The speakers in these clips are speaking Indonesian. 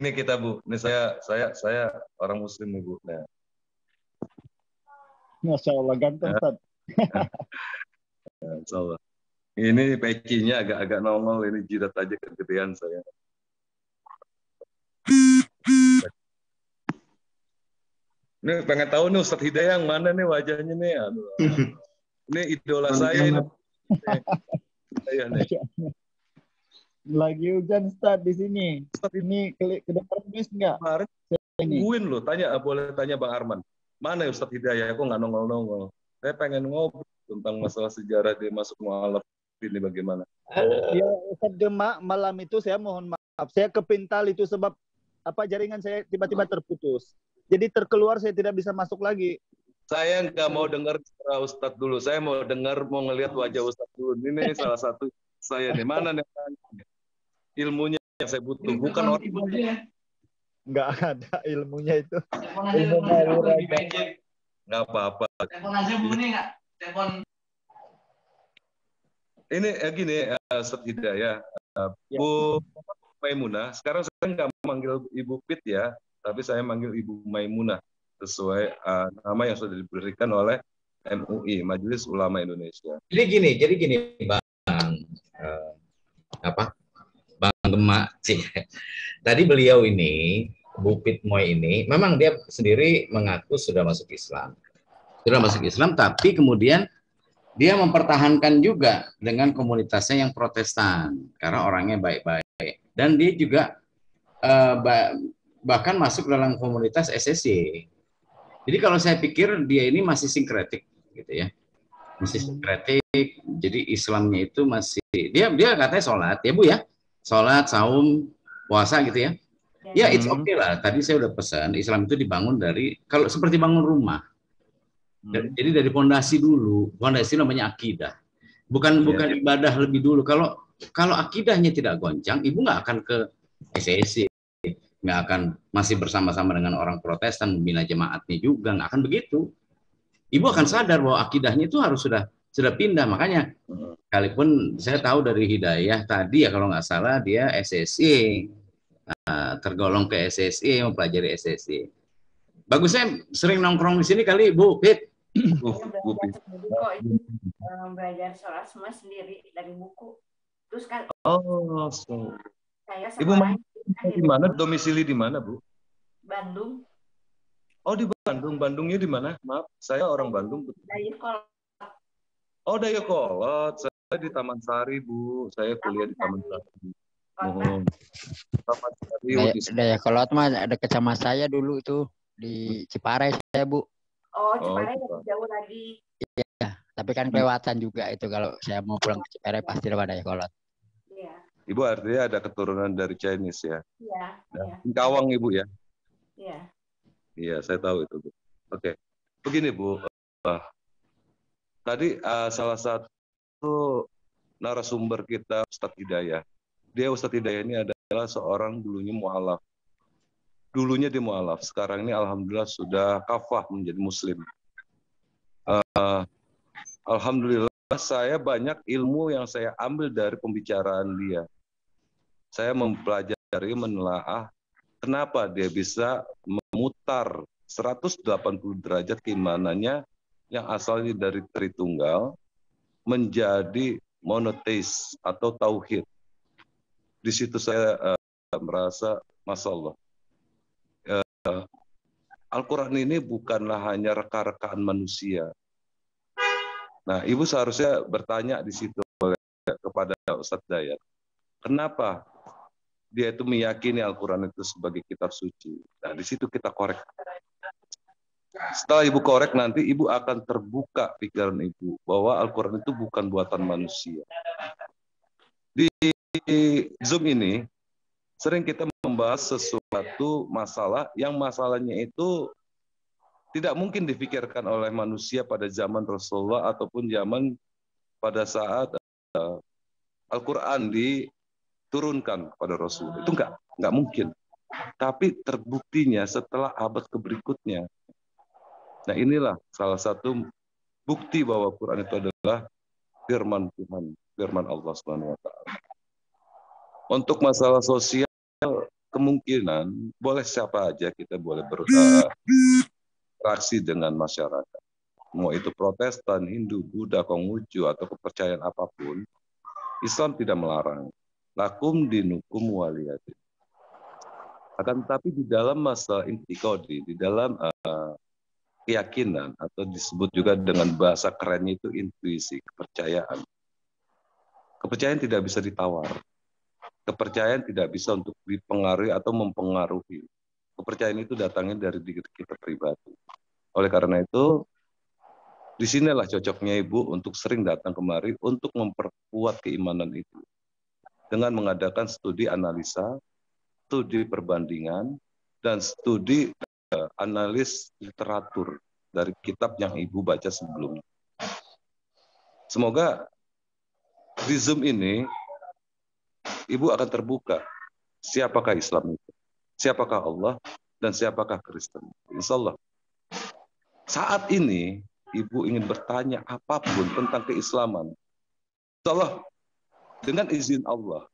Ini kita Bu, ini saya orang Muslim nih Bu. Nah, Masya Allah, ganteng Ustaz. Insya Allah. Ini pecinya agak nongol, ini jidat aja kegedean saya. Ini pengen tahu nih Ustadz Hidayah yang mana nih wajahnya nih. Aduh. Ini idola saya ini. Saya nih. Lagi hujan Ustaz di sini. Ini kedengaran mis nggak? Kemarin tungguin loh, boleh tanya Bang Arman. Mana ya Ustadz Hidayah? Aku nggak nongol-nongol. Saya pengen ngobrol tentang masalah sejarah dia masuk mualaf ini bagaimana. Ya Ustadz Demak, malam itu saya mohon maaf. Saya kepintal itu sebab jaringan saya tiba-tiba terputus. Jadi terkeluar, saya tidak bisa masuk lagi. Saya nggak mau dengar suara Ustadz dulu. Saya mau ngelihat wajah Ustadz dulu. Ini salah satu saya nih. Mana nih ilmunya yang saya butuh? Bukan orang. Nggak ada ilmunya itu. Nggak apa-apa. Ini gini, Ustadz Hidayah. Bu Maimunah. Sekarang saya nggak manggil Ibu Pit ya, tapi saya manggil Ibu Maimunah sesuai nama yang sudah diberikan oleh MUI, Majelis Ulama Indonesia. Jadi gini Bang Bang Gemak sih. Tadi beliau ini, Bu Pit Moy ini, memang dia sendiri mengaku sudah masuk Islam. Tapi kemudian dia mempertahankan juga dengan komunitasnya yang Protestan karena orangnya baik-baik. Dan dia juga bahkan masuk dalam komunitas SSC. Jadi kalau saya pikir dia ini masih sinkretik gitu ya. Masih sinkretik. Jadi Islamnya itu masih dia katanya sholat ya Bu ya. Sholat, saum, puasa gitu ya. Ya it's okay lah. Tadi saya udah pesan Islam itu dibangun dari kalau seperti bangun rumah. Jadi dari fondasi dulu. Fondasi namanya akidah. Bukan ibadah lebih dulu. Kalau akidahnya tidak goncang, ibu nggak akan ke SSC. Nggak akan masih bersama-sama dengan orang Protestan membina jemaatnya juga, nggak akan begitu. Ibu akan sadar bahwa akidahnya itu harus sudah pindah. Makanya sekalipun saya tahu dari Hidayah tadi ya kalau nggak salah dia SSI, tergolong ke SSI, mempelajari SSI. Bagusnya sering nongkrong di sini kali Bu Pit. Belajar sholat semua sendiri dari buku. Terus kan saya Ibu di mana? Domisili di mana, Bu? Bandung. Oh, di Bandung. Bandungnya di mana? Maaf, saya orang Bandung. Dayakolot. Oh, Dayakolot. Saya di Taman Sari, Bu. Saya kuliah di Taman Sari. Taman Sari. Dayakolot mah dekat sama saya dulu itu di Ciparai saya, Bu. Oh, Ciparai lebih jauh lagi. Iya, tapi kan kelewatan juga itu kalau saya mau pulang ke Ciparai pasti lewat Dayakolot. Iya. Ibu artinya ada keturunan dari Chinese ya? Iya. Kawang Ibu ya? Iya. Iya, saya tahu itu, Bu. Oke. Begini, Bu. Tadi salah satu narasumber kita Ustadz Hidayah. Ustadz Hidayah ini adalah seorang dulunya mu'alaf. Dulunya dia mu'alaf. Sekarang ini alhamdulillah sudah kafah menjadi muslim. Alhamdulillah saya banyak ilmu yang saya ambil dari pembicaraan dia. Saya mempelajari, menelaah kenapa dia bisa memutar 180 derajat keimanannya yang asalnya dari Tritunggal menjadi monoteis atau tauhid. Di situ saya merasa, Masya Allah, Al-Quran ini bukanlah hanya reka-rekaan manusia. Nah, Ibu seharusnya bertanya di situ kepada Ustadz Dayat. Kenapa dia itu meyakini Al-Quran itu sebagai kitab suci? Nah, di situ kita korek. Setelah Ibu korek, nanti Ibu akan terbuka pikiran Ibu bahwa Al-Quran itu bukan buatan manusia. Di Zoom ini, sering kita membahas sesuatu masalah yang masalahnya itu tidak mungkin difikirkan oleh manusia pada zaman Rasulullah ataupun zaman pada saat Al-Quran diturunkan kepada Rasul. Itu nggak mungkin. Tapi terbuktinya setelah abad berikutnya. Nah, inilah salah satu bukti bahwa Quran itu adalah firman Tuhan, firman Allah Subhanahu wa taala. Untuk masalah sosial kemungkinan boleh siapa aja kita boleh berinteraksi dengan masyarakat. Mau itu Protestan, Hindu, Buddha, Konghucu, atau kepercayaan apapun, Islam tidak melarang. Lakum dinukum waliyadin. Akan tetapi di dalam masa intikodi, di dalam keyakinan, atau disebut juga dengan bahasa kerennya itu intuisi, kepercayaan. Kepercayaan tidak bisa ditawar. Kepercayaan tidak bisa untuk dipengaruhi atau mempengaruhi. Kepercayaan itu datangnya dari diri kita pribadi. Oleh karena itu, disinilah cocoknya Ibu untuk sering datang kemari untuk memperkuat keimanan itu. Dengan mengadakan studi analisa, studi perbandingan, dan studi analis literatur dari kitab yang Ibu baca sebelumnya. Semoga di Zoom ini, Ibu akan terbuka siapakah Islam itu, siapakah Allah, dan siapakah Kristen. Insya Allah. Saat ini, Ibu ingin bertanya apapun tentang keislaman. Insya Allah, dengan izin Allah.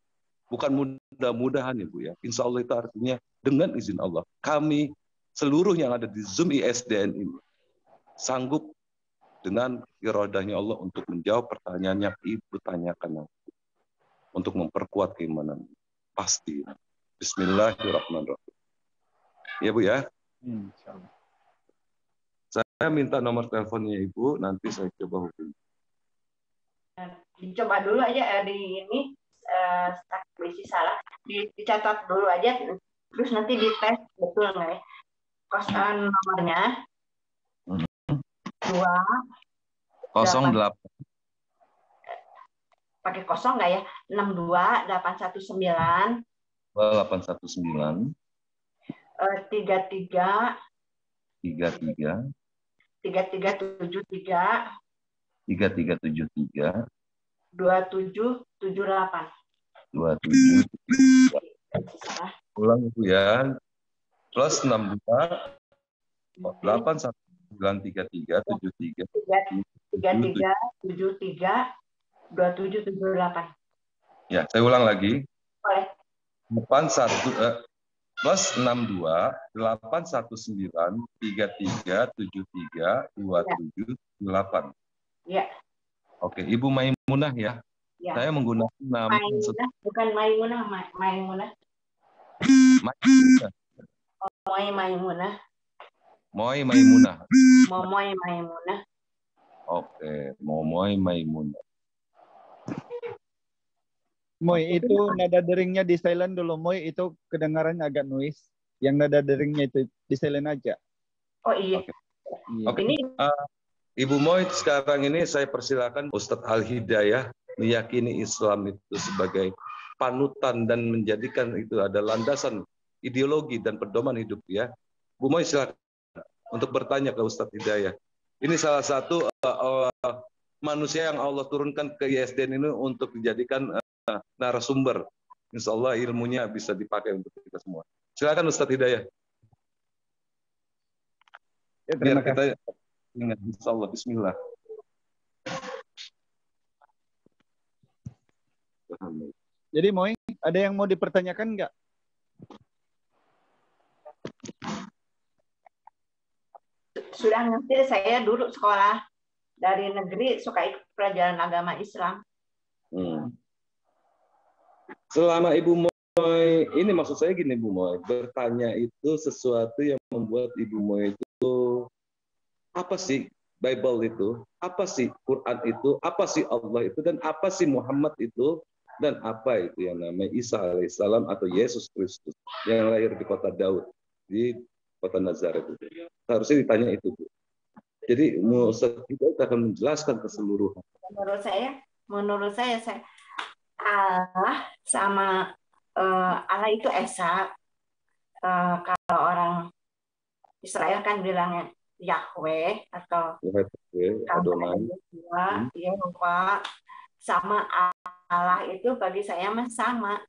Bukan mudah-mudahan Ibu ya. Insya Allah itu artinya dengan izin Allah. Kami seluruh yang ada di Zoom ISDN ini sanggup dengan iradahnya Allah untuk menjawab pertanyaan yang Ibu tanyakan. Untuk memperkuat keimanan. Pasti. Bismillahirrahmanirrahim. Ya Bu ya. Saya minta nomor teleponnya Ibu, nanti saya coba hubungi. Dicoba dulu aja di ini, berisi salah. Dicatat dulu aja, terus nanti dites betul nggak ya. Nomornya 08. Pakai kosong nggak ya? 62819 819 33 33 3373 2778 ulang Ibu ya, plus 62 81933 73 2778. Ya, saya ulang lagi. Boleh. 81 plus 62 819 33 73 278. Ya. Oke, Ibu Maimunah ya. Ya. Saya menggunakan nama Maimunah, bukan Maimunah, Maimunah. Maimunah. Maimunah. Moy Maimunah. Momoy Maimunah. Oke, Momoy Maimunah. Moy, itu nada deringnya di silent dulu. Moy, itu kedengarannya agak noise. Yang nada deringnya itu di silent aja. Oh iya. Oke. Ini Ibu Moy, sekarang ini saya persilakan Ustadz Al-Hidayah meyakini Islam itu sebagai panutan dan menjadikan itu ada landasan ideologi dan pedoman hidup ya. Bu Moy, silakan untuk bertanya ke Ustadz Hidayah. Ini salah satu manusia yang Allah turunkan ke ISDN ini untuk dijadikan narasumber. Insya Allah ilmunya bisa dipakai untuk kita semua. Silakan Ustadz Hidayah. Ya, biar kita ingat. Insya Allah. Bismillah. Jadi Moy, ada yang mau dipertanyakan nggak? Sudah ngerti, saya dulu sekolah dari negeri suka ikut pelajaran agama Islam. Selama Ibu Moy, ini maksud saya gini Bu Moy, bertanya itu sesuatu yang membuat Ibu Moy itu, apa sih Bible itu, apa sih Quran itu, apa sih Allah itu, dan apa sih Muhammad itu, dan apa itu yang namanya Isa alaihissalam atau Yesus Kristus yang lahir di kota Daud, di kota Nazaret itu. Harusnya ditanya itu Bu. Jadi Ustaz kita akan menjelaskan keseluruhan. Menurut saya Allah sama Allah itu esa. Kalau orang Israel kan bilangnya Yahweh atau Adonai. Yehova, sama Allah itu bagi saya mah sama.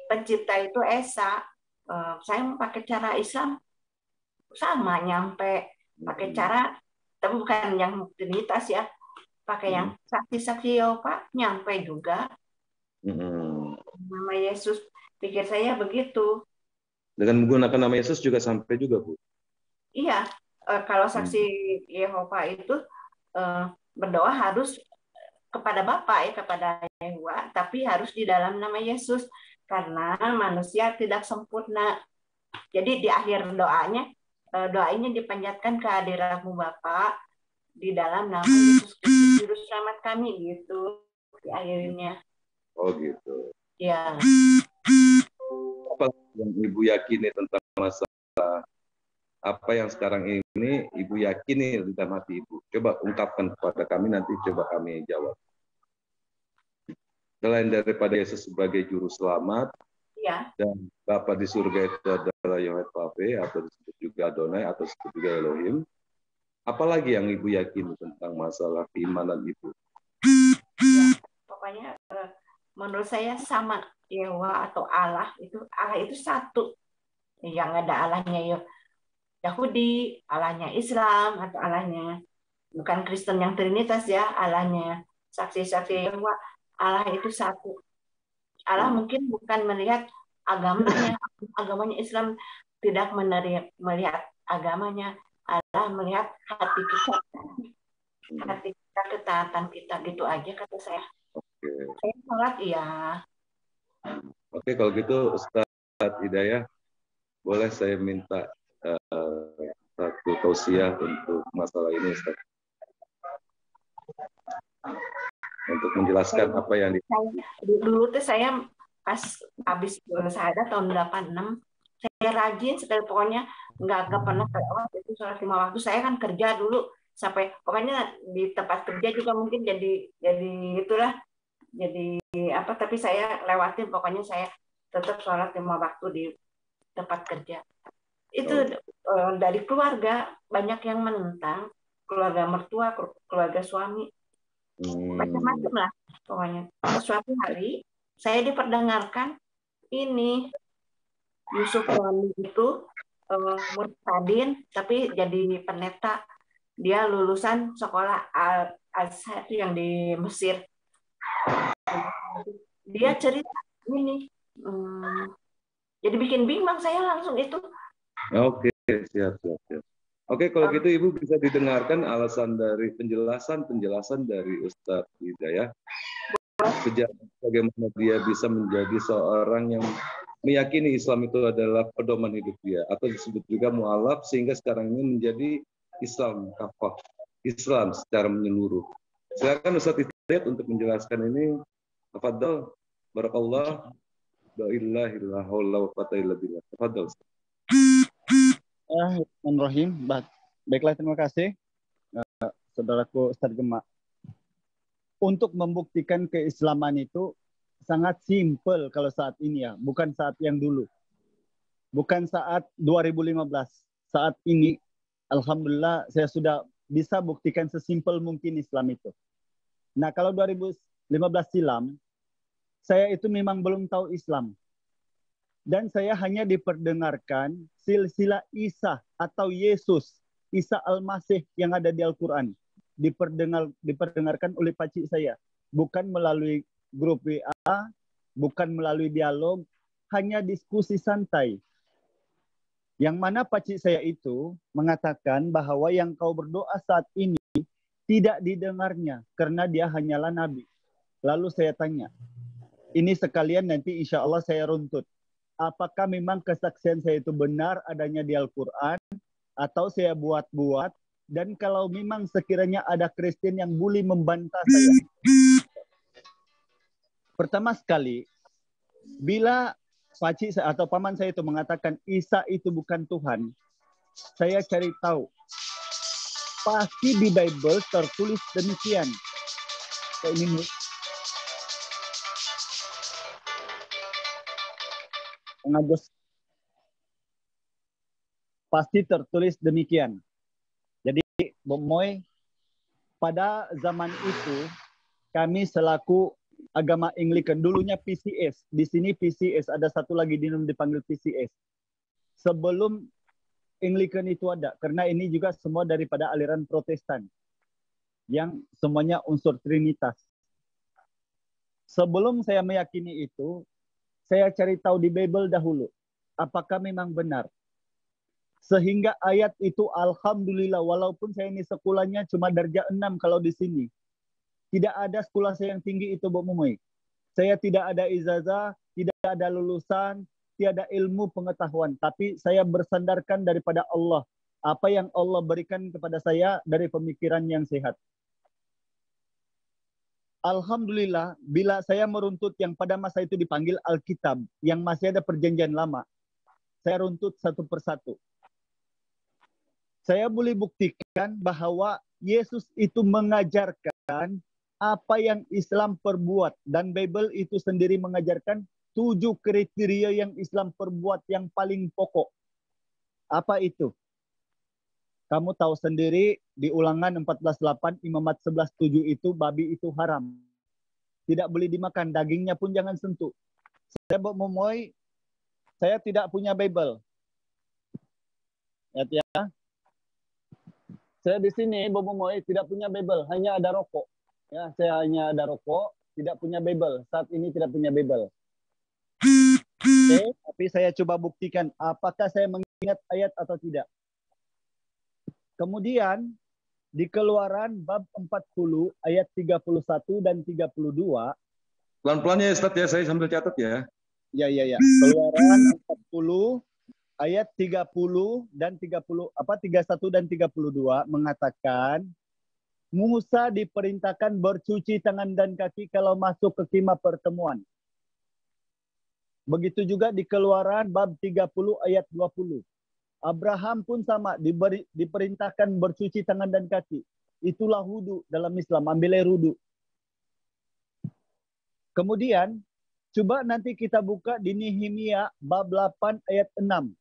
Pencipta itu esa. Saya mau pakai cara Islam sama, nyampe pakai cara, tapi bukan yang Trinitas ya, pakai yang saksi-saksi Yehova, nyampe juga. Nama Yesus, pikir saya begitu. Dengan menggunakan nama Yesus juga sampai juga, Bu. Iya, kalau saksi Yehova itu berdoa harus kepada Bapa ya, kepada Yehova, tapi harus di dalam nama Yesus karena manusia tidak sempurna. Jadi di akhir doanya dipanjatkan kehadiratmu Bapa di dalam nama Yesus Kristus Juru Selamat kami gitu di akhirnya. Oh gitu. Ya. Apa yang Ibu yakini tentang masalah apa yang sekarang ini Ibu yakini dalam hati Ibu? Coba ungkapkan kepada kami, nanti coba kami jawab. Selain daripada Yesus sebagai Juru Selamat, Ya. dan Bapa di surga itu adalah Yahweh atau disebut juga Adonai atau disebut juga Elohim, apalagi yang Ibu yakini tentang masalah keimanan Ibu? Ya, pokoknya menurut saya sama Yewa atau Allah itu satu. Yang ada Allahnya Yahudi, Allahnya Islam, atau Allahnya bukan Kristen yang Trinitas ya, Allahnya saksi-saksi Yewa, Allah itu satu. Allah mungkin bukan melihat agamanya Islam tidak melihat agamanya, Allah melihat hati kita, ketaatan kita, gitu aja kata saya. Oke. Saya sholat iya. Oke, kalau gitu Ustadz Hidayah, boleh saya minta satu tausiah untuk masalah ini, Ustadz, untuk menjelaskan apa yang dulu tuh saya pas habis syahadat tahun 86, saya rajin sekali, pokoknya nggak pernah kelewat itu sholat 5 waktu. Saya kan kerja dulu sampai pokoknya di tempat kerja juga mungkin jadi itulah, jadi apa, tapi saya lewatin, pokoknya saya tetap sholat 5 waktu di tempat kerja. Itu dari keluarga banyak yang menentang, keluarga mertua, keluarga suami, macam-macam lah pokoknya. Suatu hari saya diperdengarkan ini Yusuf Wali itu murtadin tapi jadi pendeta, dia lulusan sekolah Al-Azhar yang di Mesir. Dia cerita ini, jadi bikin bimbang saya langsung itu. Oke, siap. Oke, kalau gitu Ibu bisa didengarkan alasan dari penjelasan dari Ustadz Hidayah, bagaimana dia bisa menjadi seorang yang meyakini Islam itu adalah pedoman hidup dia, atau disebut juga mu'alaf, sehingga sekarang ini menjadi Islam kafah, Islam secara menyeluruh. Silakan Ustadz Hidayat untuk menjelaskan ini. Tafadhol, barakallah, la ilaha illallah wa la ilaha illallah. Tafadhol. Bismillahirrahmanirrahim. Baiklah, terima kasih saudaraku Ustadz Gema. Untuk membuktikan keislaman itu sangat simpel kalau saat ini ya, bukan saat yang dulu. Bukan saat 2015. Saat ini alhamdulillah saya sudah bisa buktikan sesimpel mungkin Islam itu. Nah, kalau 2015 silam saya itu memang belum tahu Islam. Dan saya hanya diperdengarkan silsilah Isa atau Yesus, Isa Al-Masih yang ada di Al-Quran. Diperdengarkan oleh pakcik saya. Bukan melalui grup WA, bukan melalui dialog, hanya diskusi santai. Yang mana pakcik saya itu mengatakan bahwa yang kau berdoa saat ini tidak didengarnya karena dia hanyalah Nabi. Lalu saya tanya, ini sekalian nanti insya Allah saya runtut. Apakah memang kesaksian saya itu benar adanya di Al-Quran atau saya buat-buat, dan kalau memang sekiranya ada Kristen yang boleh membantah saya. Pertama sekali, bila pakcik atau paman saya itu mengatakan Isa itu bukan Tuhan, saya cari tahu. Pasti di Bible tertulis demikian. Ini Agus, pasti tertulis demikian. Jadi, Bomoy, pada zaman itu kami selaku agama Anglican, dulunya PCS, di sini PCS, ada satu lagi dipanggil PCS. Sebelum Anglican itu ada, karena ini juga semua daripada aliran Protestan yang semuanya unsur Trinitas. Sebelum saya meyakini itu, saya cari tahu di Bible dahulu. apakah memang benar? Sehingga ayat itu alhamdulillah, walaupun saya ini sekolahnya cuma darjah 6 kalau di sini. Tidak ada sekolah saya yang tinggi itu, Bu Mumoy. Saya tidak ada ijazah, tidak ada lulusan, tiada ilmu pengetahuan. Tapi saya bersandarkan daripada Allah. Apa yang Allah berikan kepada saya dari pemikiran yang sehat. Alhamdulillah, bila saya meruntut yang pada masa itu dipanggil Alkitab, yang masih ada perjanjian lama, saya runtut satu persatu. Saya boleh buktikan bahwa Yesus itu mengajarkan apa yang Islam perbuat. Dan Bible itu sendiri mengajarkan 7 kriteria yang Islam perbuat yang paling pokok. Apa itu? Kamu tahu sendiri di Ulangan 14:8, Imamat 11:7 itu babi itu haram. Tidak boleh dimakan, dagingnya pun jangan sentuh. Saya memoy, saya tidak punya Bible. Lihat ya. Saya di sini memoy tidak punya Bible, hanya ada rokok. Ya, saya hanya ada rokok, tidak punya Bible. Saat ini tidak punya Bible. Oke, tapi saya coba buktikan apakah saya mengingat ayat atau tidak. Kemudian di Keluaran bab 40 ayat 31 dan 32. Pelan-pelan ya Ustaz ya, saya sambil catat ya. Ya. Keluaran 40 ayat 30 dan 31 dan 32 mengatakan Musa diperintahkan bercuci tangan dan kaki kalau masuk ke kemah pertemuan. Begitu juga di Keluaran bab 30 ayat 20. Abraham pun sama diperintahkan bercuci tangan dan kaki. Itulah wudu dalam Islam, ambil air wudu. Kemudian coba nanti kita buka di Nehemia bab 8 ayat 6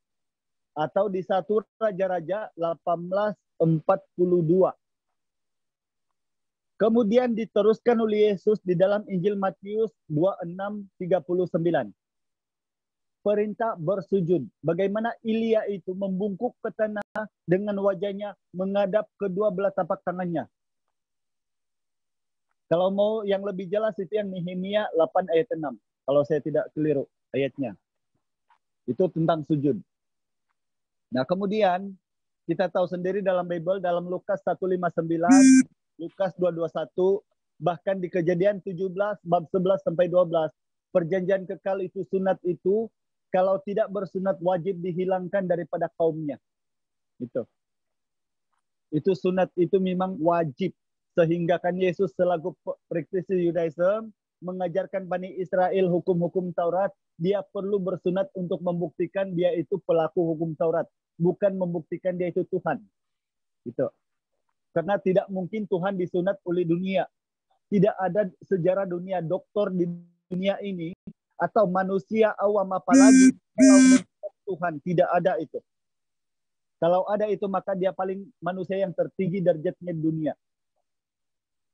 atau di 1 Raja-Raja 18:42. Kemudian diteruskan oleh Yesus di dalam Injil Matius 26:39. Perintah bersujud. Bagaimana Ilya itu membungkuk ke tanah dengan wajahnya menghadap kedua belah tapak tangannya. Kalau mau yang lebih jelas itu yang Nehemia 8 ayat 6. Kalau saya tidak keliru ayatnya. Itu tentang sujud. Nah kemudian kita tahu sendiri dalam Bible, dalam Lukas 1:59, Lukas 2:21, bahkan di Kejadian 17, bab 11-12, perjanjian kekal itu sunat itu, kalau tidak bersunat wajib dihilangkan daripada kaumnya. Itu sunat itu memang wajib. Sehingga kan Yesus selaku praktisi Yudaism mengajarkan Bani Israel hukum-hukum Taurat, dia perlu bersunat untuk membuktikan dia itu pelaku hukum Taurat, bukan membuktikan dia itu Tuhan. Gitu. Karena tidak mungkin Tuhan disunat oleh dunia. Tidak ada sejarah dunia doktor di dunia ini atau manusia awam apalagi kalau Tuhan, tidak ada itu. Kalau ada itu maka dia paling manusia yang tertinggi derajatnya di dunia.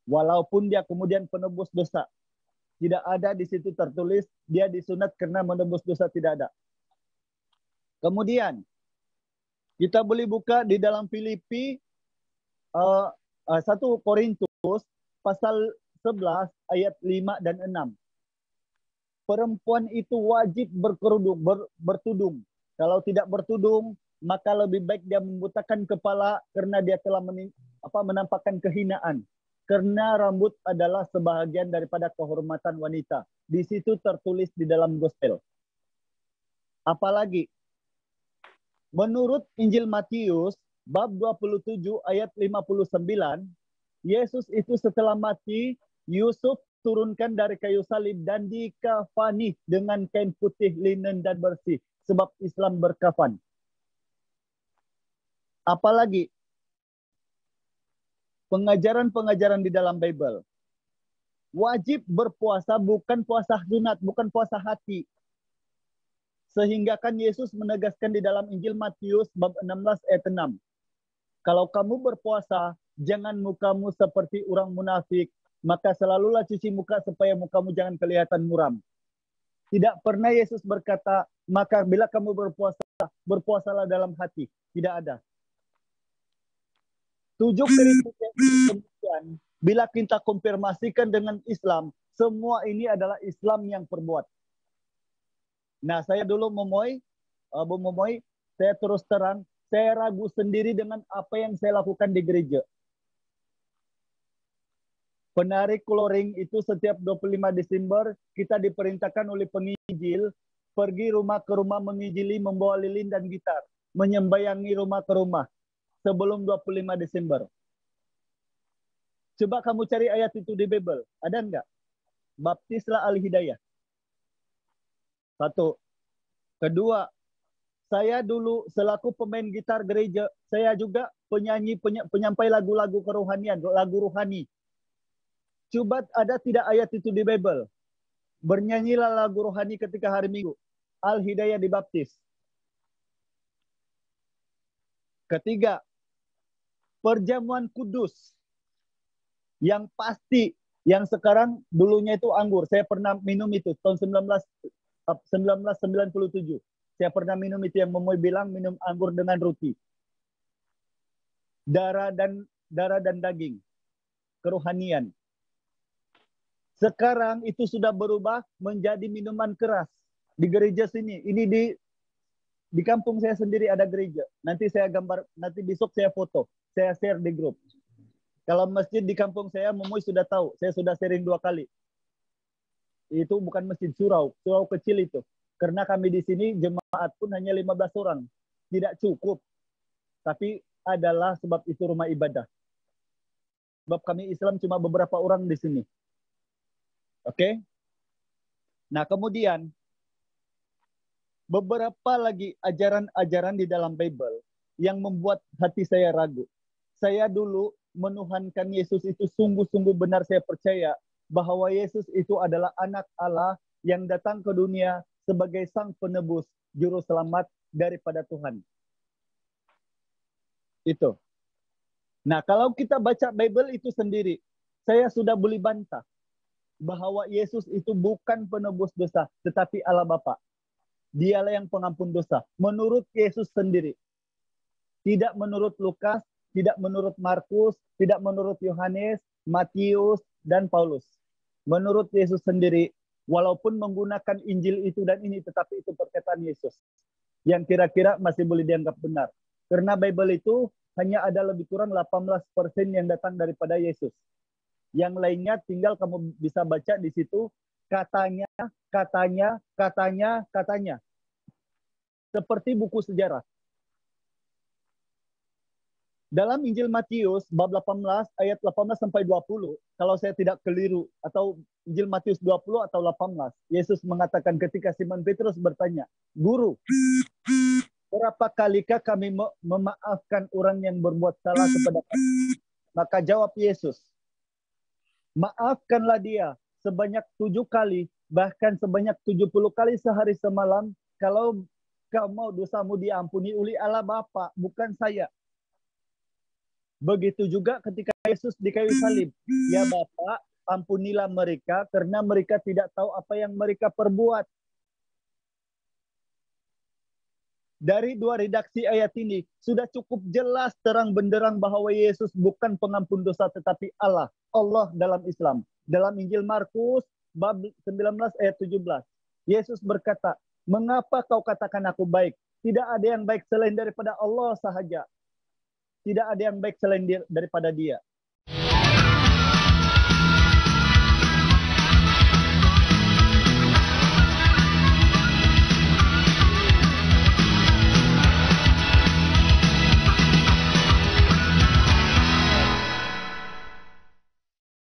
Walaupun dia kemudian penebus dosa. Tidak ada di situ tertulis dia disunat karena menebus dosa, tidak ada. Kemudian kita boleh buka di dalam Filipi 1 Korintus pasal 11 ayat 5 dan 6. Perempuan itu wajib berkerudung, bertudung. Kalau tidak bertudung, maka lebih baik dia membutakan kepala karena dia telah menampakkan kehinaan. Karena rambut adalah sebahagian daripada kehormatan wanita. Di situ tertulis di dalam gospel. Apalagi, menurut Injil Matius, bab 27 ayat 59, Yesus itu setelah mati, Yusuf turunkan dari kayu salib dan dikafani dengan kain putih, linen dan bersih. Sebab Islam berkafan. Apalagi pengajaran-pengajaran di dalam Bible. Wajib berpuasa bukan puasa sunat, bukan puasa hati. Sehingga kan Yesus menegaskan di dalam Injil Matius bab 16 ayat 6. Kalau kamu berpuasa, jangan mukamu seperti orang munafik, maka selalulah cuci muka supaya mukamu jangan kelihatan muram. Tidak pernah Yesus berkata, maka bila kamu berpuasa, berpuasalah dalam hati. Tidak ada. 7 kriteria kemudian, bila kita konfirmasikan dengan Islam, semua ini adalah Islam yang perbuat. Nah, saya dulu memoy Abu Momoy, saya terus terang, saya ragu sendiri dengan apa yang saya lakukan di gereja. Penari kloring itu setiap 25 Desember kita diperintahkan oleh penginjil pergi rumah ke rumah mengijili, membawa lilin dan gitar, menyembayangi rumah ke rumah sebelum 25 Desember. Coba kamu cari ayat itu di Bible, ada enggak? Baptislah Al-Hidayah. Satu. Kedua, saya dulu selaku pemain gitar gereja, saya juga penyanyi penyampai lagu-lagu kerohanian, lagu rohani. Coba ada tidak ayat itu di Bible? Bernyanyilah lagu rohani ketika hari Minggu. Al-Hidayah dibaptis. Ketiga, perjamuan kudus. Yang pasti, yang sekarang dulunya itu anggur. Saya pernah minum itu tahun 1997. Saya pernah minum itu yang Momoy bilang minum anggur dengan roti. Darah dan daging. Kerohanian. Sekarang itu sudah berubah menjadi minuman keras di gereja sini. Ini di kampung saya sendiri ada gereja. Nanti saya gambar, nanti besok saya foto, saya share di grup. Kalau masjid di kampung saya, Momoy sudah tahu, saya sudah sharing 2 kali. Itu bukan masjid surau kecil itu. Karena kami di sini jemaat pun hanya 15 orang, tidak cukup. Tapi adalah sebab itu rumah ibadah. Sebab kami Islam cuma beberapa orang di sini. Oke. Nah, kemudian beberapa lagi ajaran-ajaran di dalam Bible yang membuat hati saya ragu. Saya dulu menuhankan Yesus itu sungguh-sungguh benar, saya percaya bahwa Yesus itu adalah anak Allah yang datang ke dunia sebagai sang penebus, juru selamat daripada Tuhan. Itu. Nah, kalau kita baca Bible itu sendiri, saya sudah boleh bantah bahwa Yesus itu bukan penebus dosa, tetapi Allah Bapa. Dialah yang pengampun dosa. Menurut Yesus sendiri. Tidak menurut Lukas, tidak menurut Markus, tidak menurut Yohanes, Matius, dan Paulus. Menurut Yesus sendiri, walaupun menggunakan Injil itu dan ini, tetapi itu perkataan Yesus. Yang kira-kira masih boleh dianggap benar. Karena Bible itu hanya ada lebih kurang 18% yang datang daripada Yesus. Yang lainnya tinggal kamu bisa baca di situ katanya. Seperti buku sejarah. Dalam Injil Matius bab 18 ayat 18 sampai 20, kalau saya tidak keliru, atau Injil Matius 20 atau 18, Yesus mengatakan ketika Simon Petrus bertanya, "Guru, berapa kalikah kami memaafkan orang yang berbuat salah kepada kami?" Maka jawab Yesus, "Maafkanlah dia sebanyak 7 kali, bahkan sebanyak 70 kali sehari semalam, kalau kau mau dosamu diampuni oleh Allah Bapa, bukan saya." Begitu juga ketika Yesus di kayu salib. "Ya Bapa, ampunilah mereka karena mereka tidak tahu apa yang mereka perbuat." Dari 2 redaksi ayat ini sudah cukup jelas terang benderang bahwa Yesus bukan pengampun dosa tetapi Allah. Allah dalam Islam. Dalam Injil Markus bab 19 ayat 17. Yesus berkata, "Mengapa kau katakan aku baik? Tidak ada yang baik selain daripada Allah sahaja. Tidak ada yang baik selain daripada Dia."